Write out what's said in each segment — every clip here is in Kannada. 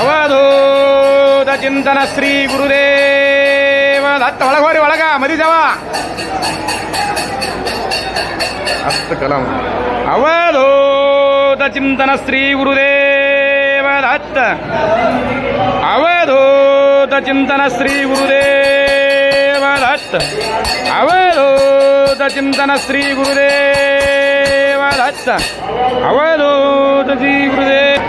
ಅವಧೂತ ಚಿಂತನ ಶ್ರೀ ಗುರುದೇವ ದತ್ತ. ಒಳಗೋರಿ ಒಳಗ ಮದಿಜವ ಹತ್ತು ಕಲಂ. ಅವಧೂತ ಚಿಂತನ ಶ್ರೀ ಗುರುದೇವ ದತ್ತ. ಅವಧೂತ ಚಿಂತನ ಶ್ರೀ ಗುರುದೇವ ದತ್ತ. ಅವಧೂತ ಚಿಂತನ ಶ್ರೀ ಗುರುದೇವ ದತ್ತ. ಅವಧೂತ ಶ್ರೀ ಗುರುದೇವ.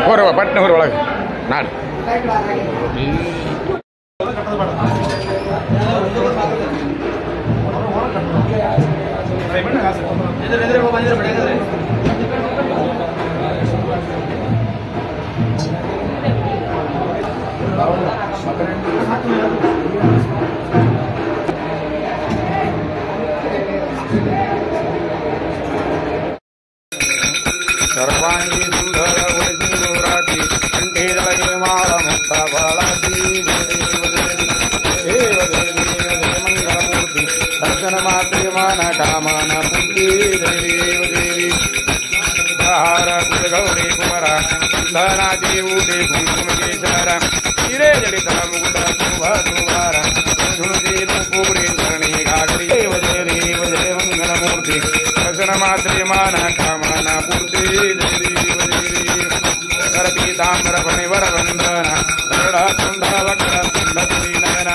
ಹೊರವ ಪಟ್ನ ಹೊರ ಒಳಗೆ ನಾಡು. ಸರ್ವಾಂಗಿ ಸುಂದರ ಉಳಿಸಿರಾತಿ ಕಂಠೇದಲಗೆ ಮಾಳ ಮುಕ್ತ ಬಾಳಾತಿ ಮಂಗಳಮೂರ್ತಿ ದರ್ಶನ ಮಾತೃ ಮಾನ ಕಾಮನ ಬುದ್ಧಿ ದೇವಿ ಹಾರ ಗೌರಿ ಕುಮರ ಧನಾದಿ ಊಟಿ ಕುಂಕುಮಕೇಶ್ವರ ಹಿರೇ ಜಡಿತ ಮುಗುಟ ಶುಭಾರ ಧುಣುದೇನು ಪೂರಿ ಧರಣಿ ಗಾಗರಿ ದೇವದೇವಿ ಮಂಗಳಮೂರ್ತಿ ದರ್ಶನ ಮಾತೃ ಮಾನ ಕಾಮನ ಪೂರ್ತಿ ಪೀತಾಂಬರ ಫಣಿವರ ವಂದನ ಕರಡ ಕುಂಡ ವಕ್ರ ಸುಂದರಿ ನಯನ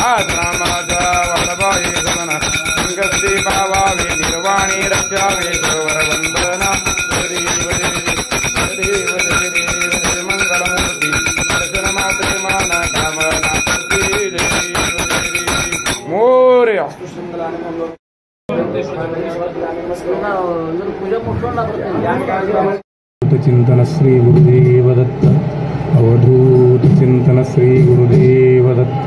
ಆಶ್ರಮಾಜ ವಲ್ಲಭಾಯಿ ಸಮನ ಅಂಗಶ್ರೀ ಭಾವಾವಿ ನಿರ್ವಾಣಿ ರಕ್ಷಾವಿ ಸರೋವರ ವಂದನ ಮಂಗಳಮೂರ್ತಿ ದರ್ಶನ ಮಾತೃ ಮಾನ ಕಾಮನ ಮೋರ್ಯ चिंतन श्री गुरुदेव दत्त. अवधूत चिंतन श्री गुरुदेव दत्त.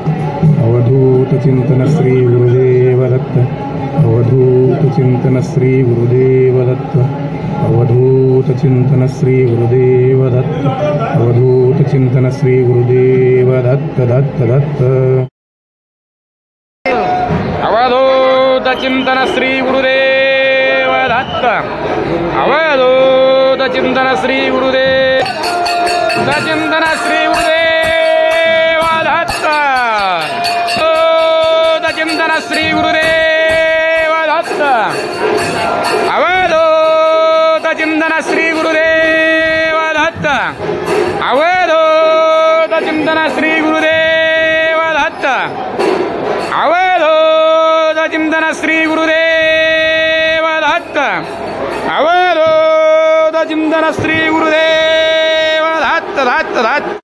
अवधूत चिंतन श्री गुरुदेव दत्त. अवधूत चिंतन श्री गुरुदेव दत्त. अवधूत चिंतन श्री गुरुदेव दत्त. अवधूत चिंतन श्री गुरुदेव दत्त दत्त दत्त. ಅವಧೂತ ಚಿಂತನ ಶ್ರೀ ಗುರುದೇವ ದತ್ತ. ಅವಧೂತ ಚಿಂತನ ಶ್ರೀ ಗುರುದೇವ ಚಿಂತನ ಶ್ರೀ ಗುರುದೇವ ದತ್ತ. ಅವಧೂತ ಚಿಂತನ ಶ್ರೀ ಗುರುದೇವ ದತ್ತ. ಅವಧೂತ ಚಿಂತನ ಶ್ರೀ ಗುರುದೇವ ದತ್ತ. ಅವಧೂತ ಚಿಂತನ ಶ್ರೀ ಗುರುದೇವ ದತ್ತ. ಅವಧೂತ ಚಿಂತನ ಶ್ರೀ ಗುರುದೇವ ದತ್ತ. ಅವಧೂತ ಚಿಂತನ ಶ್ರೀ ಗುರುದೇವ ದತ್ತ ದತ್ತ ದತ್ತ.